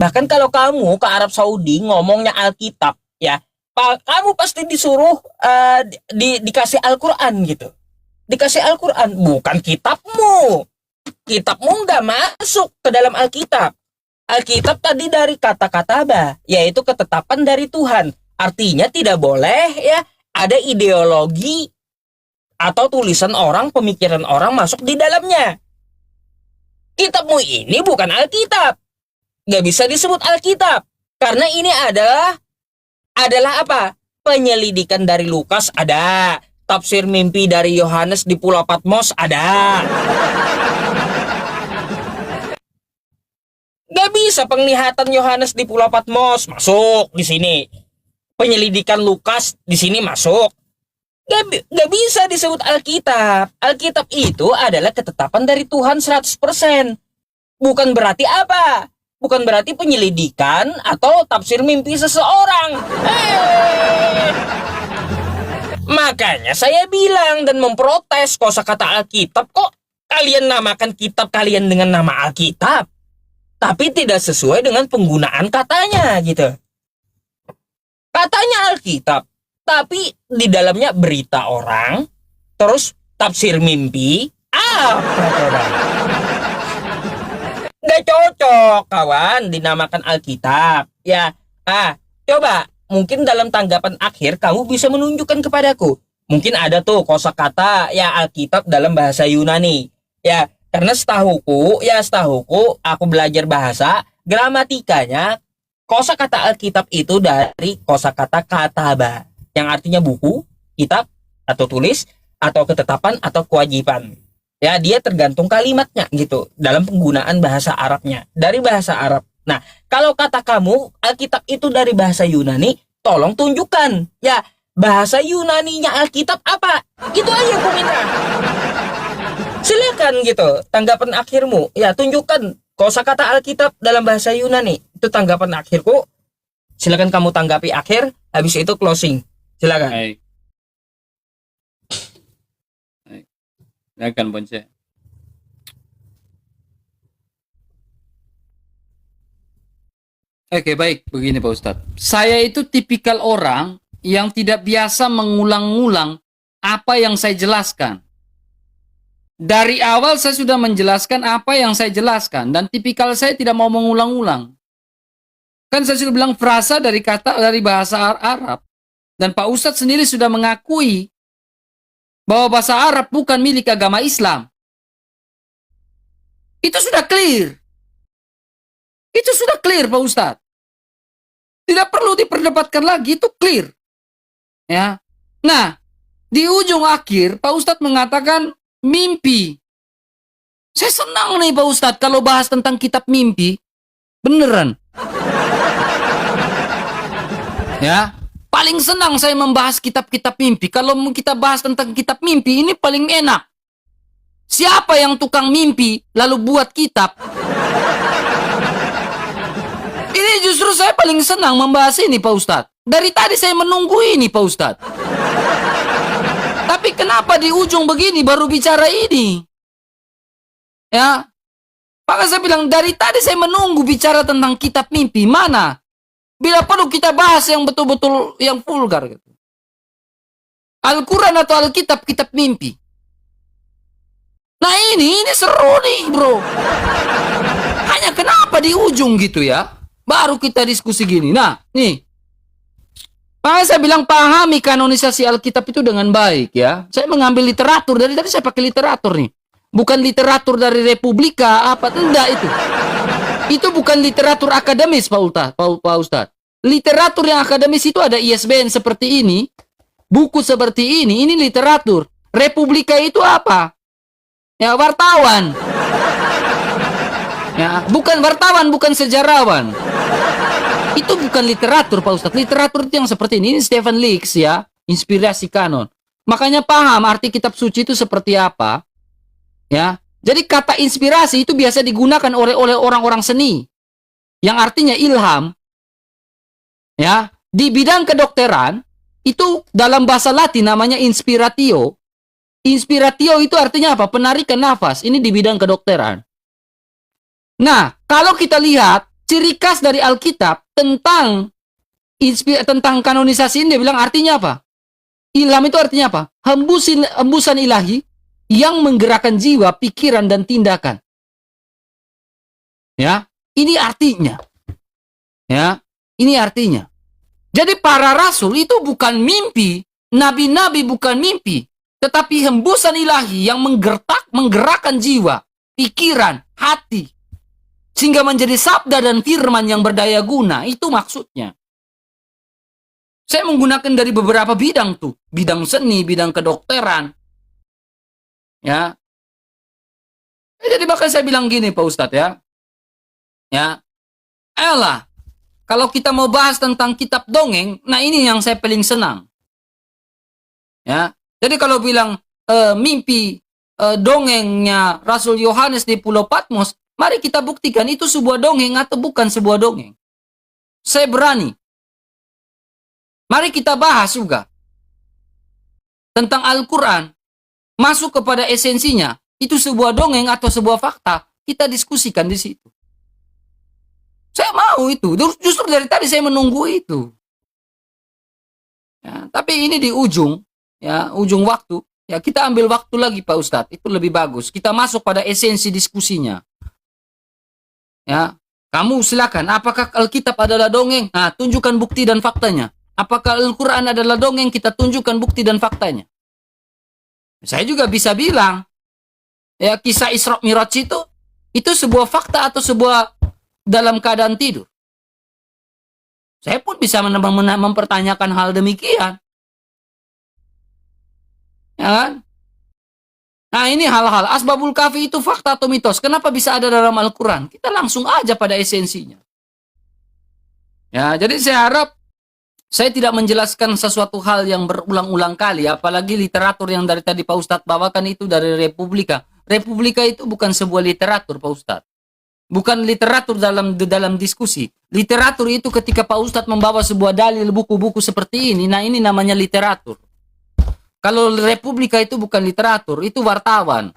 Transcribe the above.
Bahkan kalau kamu ke Arab Saudi ngomongnya Alkitab, ya, kamu pasti disuruh dikasih Al-Quran gitu. Dikasih Al-Quran, bukan kitabmu. Kitabmu nggak masuk ke dalam Alkitab. Alkitab tadi dari kata-kata bah, yaitu ketetapan dari Tuhan. Artinya tidak boleh ya ada ideologi atau tulisan orang, pemikiran orang masuk di dalamnya. Kitabmu ini bukan Alkitab. Nggak bisa disebut Alkitab. Karena ini adalah apa? Penyelidikan dari Lukas ada. Tafsir mimpi dari Yohanes di Pulau Patmos ada. Gak bisa penglihatan Yohanes di Pulau Patmos masuk di sini. Penyelidikan Lukas di sini masuk. Gak bisa disebut Alkitab. Alkitab itu adalah ketetapan dari Tuhan 100%. Bukan berarti apa? Bukan berarti penyelidikan atau tafsir mimpi seseorang. Makanya saya bilang dan memprotes kosakata Alkitab. Kok kalian namakan kitab kalian dengan nama Alkitab, tapi tidak sesuai dengan penggunaan katanya gitu. Katanya Alkitab, tapi di dalamnya berita orang, terus tafsir mimpi. Gak cocok kawan dinamakan Alkitab. Ya, coba mungkin dalam tanggapan akhir kamu bisa menunjukkan kepadaku. Mungkin ada tuh kosakata ya Alkitab dalam bahasa Yunani. Ya, karena setahuku aku belajar bahasa, gramatikanya kosakata Alkitab itu dari kosakata kataba, yang artinya buku, kitab, atau tulis, atau ketetapan, atau kewajiban. Ya, dia tergantung kalimatnya gitu, dalam penggunaan bahasa Arabnya, dari bahasa Arab. Nah, kalau kata kamu, Alkitab itu dari bahasa Yunani, tolong tunjukkan. Ya, bahasa Yunaninya Alkitab apa? Itu aja aku minta. Silakan gitu, tanggapan akhirmu. Ya, tunjukkan kosakata Alkitab dalam bahasa Yunani. Itu tanggapan akhirku. Silakan kamu tanggapi akhir, habis itu closing. Silakan. Baik. Silakan Bonce. Oke, baik. Begini Pak Ustadz. Saya itu tipikal orang yang tidak biasa mengulang-ulang apa yang saya jelaskan. Dari awal saya sudah menjelaskan apa yang saya jelaskan. Dan tipikal saya tidak mau mengulang-ulang. Kan saya sudah bilang frasa dari bahasa Arab. Dan Pak Ustadz sendiri sudah mengakui bahwa bahasa Arab bukan milik agama Islam. Itu sudah clear. Itu sudah clear Pak Ustadz. Tidak perlu diperdebatkan lagi, itu clear. Ya. Nah, di ujung akhir Pak Ustadz mengatakan mimpi. Saya senang nih Pak Ustadz kalau bahas tentang kitab mimpi. Beneran. Ya, paling senang saya membahas kitab-kitab mimpi. Kalau kita bahas tentang kitab mimpi, ini paling enak. Siapa yang tukang mimpi lalu buat kitab? Ini justru saya paling senang membahas ini Pak Ustadz. Dari tadi saya menunggu ini Pak Ustadz. Tapi kenapa di ujung begini baru bicara ini? Ya, maka saya bilang dari tadi saya menunggu bicara tentang kitab mimpi. Mana? Bila perlu kita bahas yang betul-betul yang vulgar gitu. Al-Quran atau Alkitab, kitab mimpi. Nah ini seru nih bro. Hanya kenapa di ujung gitu ya? Baru kita diskusi gini. Nah nih. Makanya saya bilang pahami kanonisasi Alkitab itu dengan baik ya. Saya mengambil literatur, dari tadi saya pakai literatur nih. Bukan literatur dari Republika, apa, enggak itu. Itu bukan literatur akademis Pak Ustadz. Literatur yang akademis itu ada ISBN seperti ini. Buku seperti ini literatur. Republika itu apa? Ya wartawan. Ya, bukan wartawan, bukan sejarawan. Itu bukan literatur Pak Ustadz. Literatur itu yang seperti ini. Ini Stephen Leaks ya. Inspirasi kanon. Makanya paham arti kitab suci itu seperti apa. Ya. Jadi kata inspirasi itu biasa digunakan oleh orang-orang seni. Yang artinya ilham. Ya. Di bidang kedokteran. Itu dalam bahasa Latin namanya inspiratio. Inspiratio itu artinya apa? Penarikan nafas. Ini di bidang kedokteran. Nah, kalau kita lihat ciri khas dari Alkitab tentang kanonisasi ini, dia bilang artinya apa? Ilham itu artinya apa? Hembusan ilahi yang menggerakkan jiwa, pikiran, dan tindakan. Ya, ini artinya. Ya, ini artinya. Jadi para rasul itu bukan mimpi, nabi-nabi bukan mimpi, tetapi hembusan ilahi yang menggerakkan jiwa, pikiran, hati, sehingga menjadi sabda dan firman yang berdaya guna. Itu maksudnya. Saya menggunakan dari beberapa bidang tuh. Bidang seni, bidang kedokteran. Ya. Jadi bahkan saya bilang gini Pak Ustadz ya. Ya. Elah. Kalau kita mau bahas tentang kitab dongeng, nah ini yang saya paling senang. Ya. Jadi kalau bilang mimpi dongengnya Rasul Yohanes di Pulau Patmos, mari kita buktikan itu sebuah dongeng atau bukan sebuah dongeng. Saya berani. Mari kita bahas juga tentang Al-Quran, masuk kepada esensinya, itu sebuah dongeng atau sebuah fakta, kita diskusikan di situ. Saya mau itu, justru dari tadi saya menunggu itu. Ya, tapi ini di ujung waktu, ya kita ambil waktu lagi Pak Ustadz, itu lebih bagus. Kita masuk pada esensi diskusinya. Ya, kamu silakan, apakah Alkitab adalah dongeng? Nah, tunjukkan bukti dan faktanya. Apakah Al-Quran adalah dongeng? Kita tunjukkan bukti dan faktanya. Saya juga bisa bilang, ya kisah Isra Mi'raj itu sebuah fakta atau sebuah dalam keadaan tidur. Saya pun bisa mempertanyakan hal demikian. Ya kan? Nah ini hal-hal, Asbabul Kahfi itu fakta atau mitos. Kenapa bisa ada dalam Al-Quran? Kita langsung aja pada esensinya. Ya, jadi saya harap saya tidak menjelaskan sesuatu hal yang berulang-ulang kali, apalagi literatur yang dari tadi Pak Ustadz bawakan itu dari Republika. Republika itu bukan sebuah literatur, Pak Ustadz. Bukan literatur dalam diskusi. Literatur itu ketika Pak Ustadz membawa sebuah dalil, buku-buku seperti ini, nah ini namanya literatur. Kalau Republika itu bukan literatur, itu wartawan.